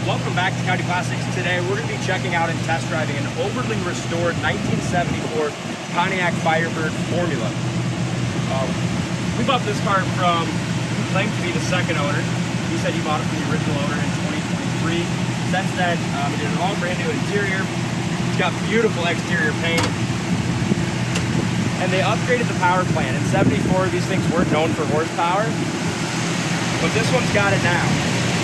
Welcome back to Coyote Classics. Today we're going to be checking out and test driving an overly restored 1974 Pontiac Firebird Formula. We bought this car from who claimed to be the second owner. He said he bought it from the original owner in 2023. Since then, he did an all brand new interior. It's got beautiful exterior paint. And they upgraded the power plant. In 74, these things weren't known for horsepower, but this one's got it now.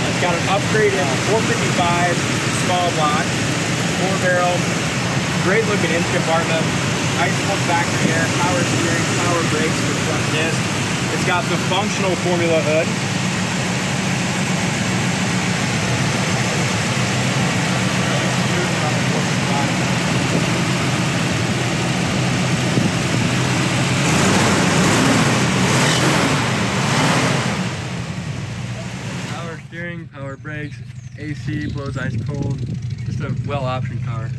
It's got an upgraded 455 small block, 4-barrel, great looking engine compartment, nice full factory air, power steering, power brakes for the front disc. It's got the functional Formula hood. Steering, power brakes, AC, blows ice cold, just a well-optioned car.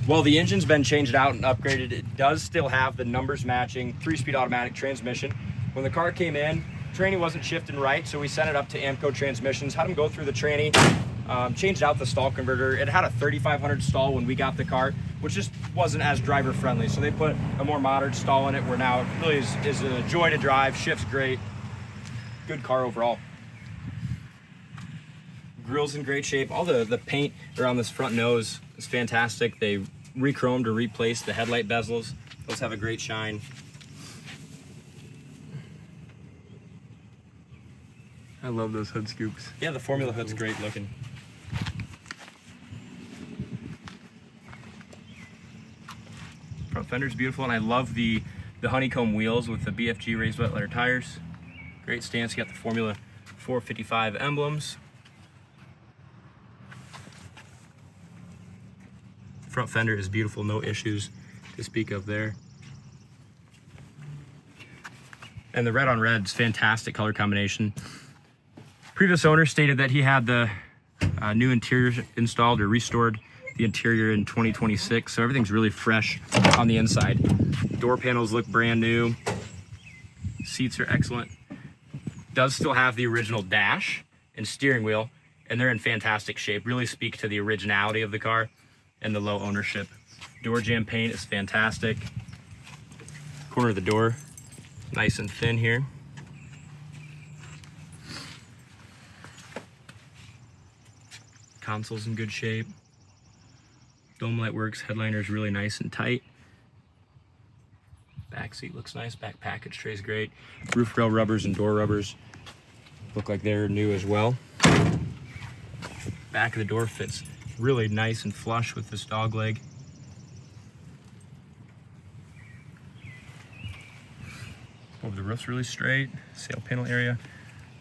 Well, the engine's been changed out and upgraded. It does still have the numbers matching 3-speed automatic transmission. When the car came in, tranny wasn't shifting right, so we sent it up to Amco Transmissions, had them go through the tranny, changed out the stall converter. It had a 3500 stall when we got the car, which just wasn't as driver friendly. So they put a more modern stall in it, where now it really is a joy to drive, shifts great, good car overall. Grill's in great shape. All the paint around this front nose is fantastic. They re-chromed or replaced the headlight bezels. Those have a great shine. I love those hood scoops. Yeah, the Formula hood's great looking. Front fender's beautiful, and I love the HoneyComb wheels with the BFG raised wet letter tires. Great stance. You got the Formula 455 emblems. Front fender is beautiful, no issues to speak of there. And the red on red is fantastic color combination. Previous owner stated that he had the new interior installed or restored the interior in 2026, so everything's really fresh on the inside. Door panels look brand new. Seats are excellent. Does still have the original dash and steering wheel, and they're in fantastic shape. Really speak to the originality of the car and the low ownership. Door jamb paint is fantastic. Corner of the door, nice and thin here. Console's in good shape. Dome light works, headliner is really nice and tight. Back seat looks nice, back package tray's great. Roof rail rubbers and door rubbers look like they're new as well. Back of the door fits really nice and flush with this dog leg. Over the roof's really straight. Sail panel area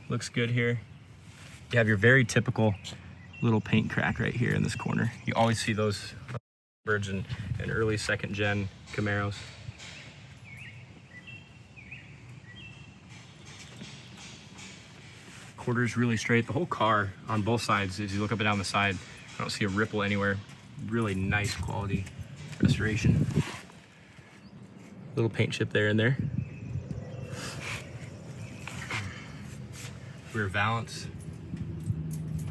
looks good here. You have your very typical little paint crack right here in this corner. You always see those birds in early second gen Camaros. Quarters really straight. The whole car on both sides, as you look up and down the side, I don't see a ripple anywhere. Really nice quality restoration. Little paint chip there and there. Rear valance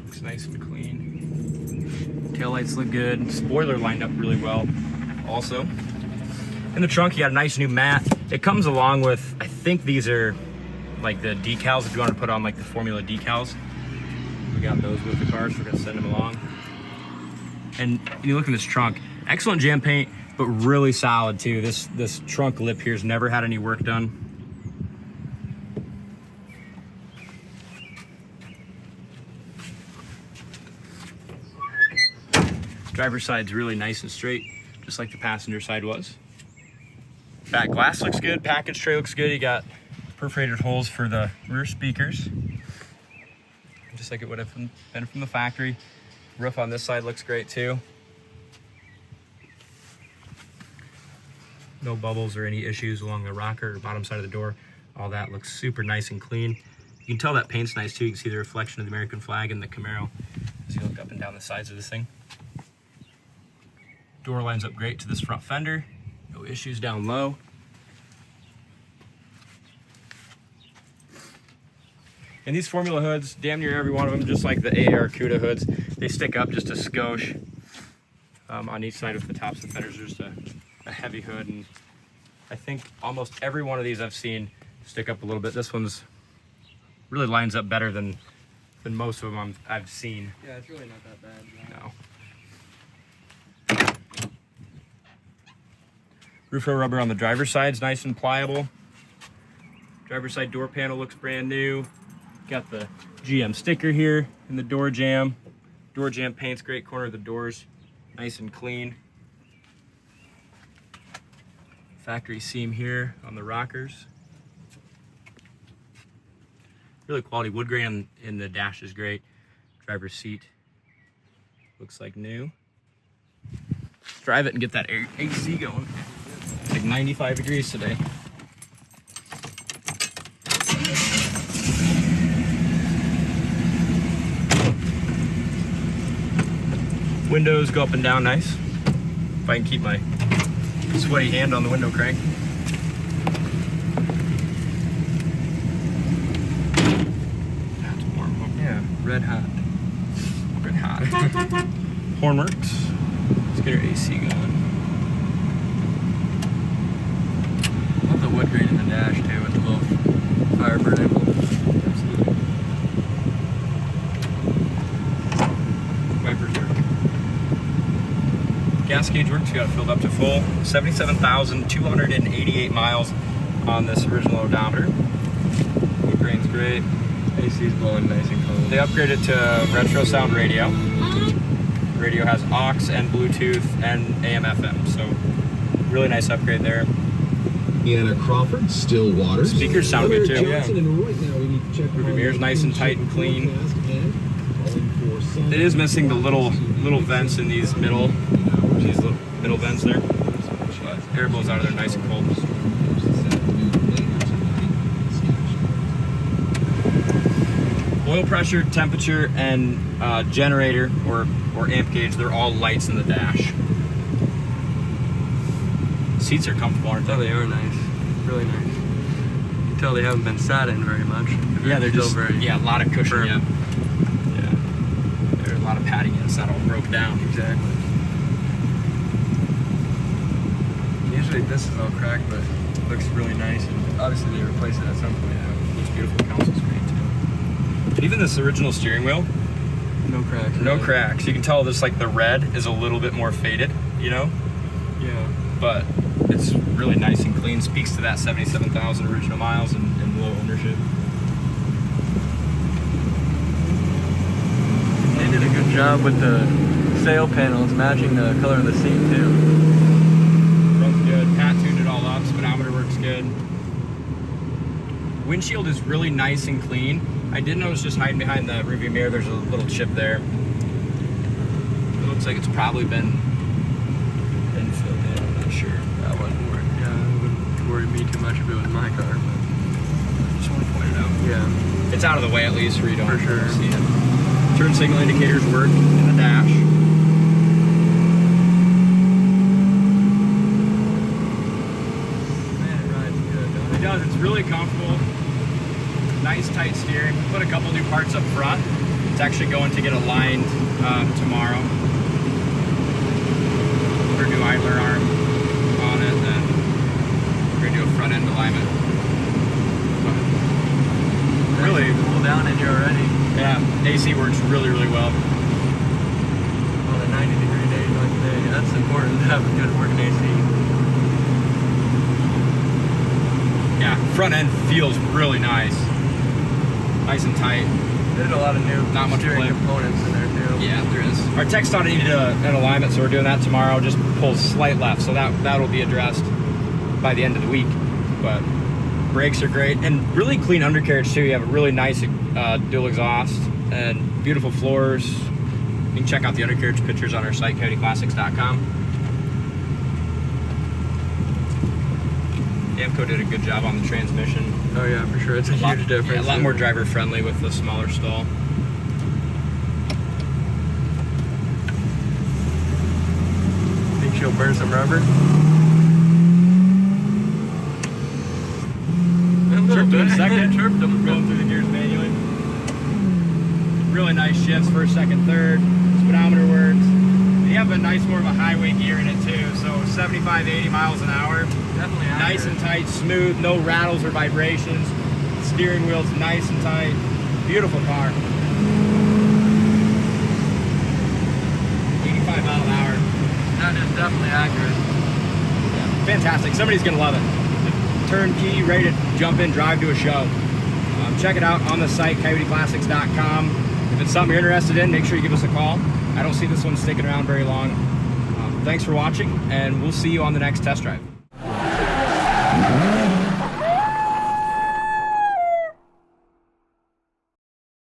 looks nice and clean. Taillights look good. Spoiler lined up really well also. In the trunk, you got a nice new mat. It comes along with, I think these are like the decals, if you want to put on like the Formula decals. We got those with the car, so we're gonna send them along. And you look in this trunk, excellent jam paint, but really solid too. This trunk lip here's never had any work done. Driver's side's really nice and straight, just like the passenger side was. Back glass looks good, package tray looks good. You got perforated holes for the rear speakers, just like it would have been from the factory. Roof on this side looks great too. No bubbles or any issues along the rocker or bottom side of the door. All that looks super nice and clean. You can tell that paint's nice too. You can see the reflection of the American flag in the Camaro as you look up and down the sides of this thing. Door lines up great to this front fender. No issues down low. And these Formula hoods, damn near every one of them, just like the AR CUDA hoods, They stick up just a skosh. On each side of the tops of the fenders, there's a heavy hood, and I think almost every one of these I've seen stick up a little bit. This one's really lines up better than most of them I've seen. Yeah, it's really not that bad. No. Roof rail rubber on the driver's side is nice and pliable. Driver's side door panel looks brand new. Got the GM sticker here in the door jamb. Door jamb paint's great, corner of the doors, nice and clean. Factory seam here on the rockers. Really quality wood grain in the dash is great. Driver's seat looks like new. Let's drive it and get that AC going. It's like 95 degrees today. Windows go up and down nice. If I can keep my sweaty hand on the window crank. That's warm. Yeah, red hot. Red hot. Horn works. Let's get our AC going. I love the wood grain in the dash too with the little Firebird emblem. Absolutely. Wipers work. Gas gauge works, we got it filled up to full. 77,288 miles on this original odometer. Wood grain's great. AC's blowing nice and cold. They upgraded to retro sound radio. The radio has aux and Bluetooth and AM FM, so really nice upgrade there. Anna Crawford, still waters. Speakers sound good too. Johnson, and right now we need to check Rearview mirror's nice and tight and clean. Calling for sun. It is missing the little vents in these middle vents there. But air blows out of there nice and cold. Oil pressure, temperature, and generator or amp gauge, they're all lights in the dash. Seats are comfortable, aren't Oh, they? they are nice. Really nice. You can tell they haven't been sat in very much. Yeah, they're still just, very a lot of cushion, firm. yeah. There's a lot of padding in, it's not all broke down. Exactly. Usually this is all cracked, but it looks really nice, and obviously they replace it at some point. Looks beautiful, the console's great too. But even this original steering wheel, No cracks. no really. cracks. You can tell this, like the red is a little bit more faded, you know? Yeah. But it's really nice and clean. Speaks to that 77,000 original miles and low ownership. They did a good job with the sail panels matching the color of the seat too. Runs good. Pat tuned it all up. Speedometer works good. Windshield is really nice and clean. I did notice just hiding behind the rearview mirror, there's a little chip there. It looks like it's probably been filled in. I'm not sure. That wouldn't work. Yeah, it wouldn't worry me too much if it was my car, but Just want to point it out. yeah. It's out of the way at least where you don't For sure. see it. Turn signal indicators work in the dash. Man, it rides good, don't It does. It's really comfortable. Nice tight steering. We put a couple new parts up front. It's actually going to get aligned tomorrow. Put a new idler arm on it, and we're going to do a front end alignment. Really? Cool down in here already. Yeah, AC works really, really well. On a 90-degree day like today, that's important to have a good working AC. Yeah, front end feels really nice. Nice and tight. They did a lot of new Not much steering play. components in there too. Yeah, there is. Our text thought it needed an alignment, so we're doing that tomorrow. Just pulls slight left, so that'll be addressed by the end of the week. But brakes are great, and really clean undercarriage too. You have a really nice dual exhaust and beautiful floors. You can check out the undercarriage pictures on our site, coyoteclassics.com. Amco did a good job on the transmission. Oh yeah, for sure. It's a huge difference. Yeah, a lot more driver friendly with the smaller stall. Think she'll burn some rubber? Chirped them in second. Chirped them. Going through the gears manually. Really nice shifts, first, second, third. nice more of a highway gear in it too. So 75, 80 miles an hour. Definitely Nice and tight, smooth, no rattles or vibrations. The steering wheel's nice and tight. Beautiful car. 85 mile an hour. That is definitely accurate. Fantastic. Somebody's gonna love it. Turnkey, ready to jump in, drive to a show. Check it out on the site, coyoteclassics.com. If it's something you're interested in, make sure you give us a call. I don't see this one sticking around very long. Thanks for watching, and we'll see you on the next test drive.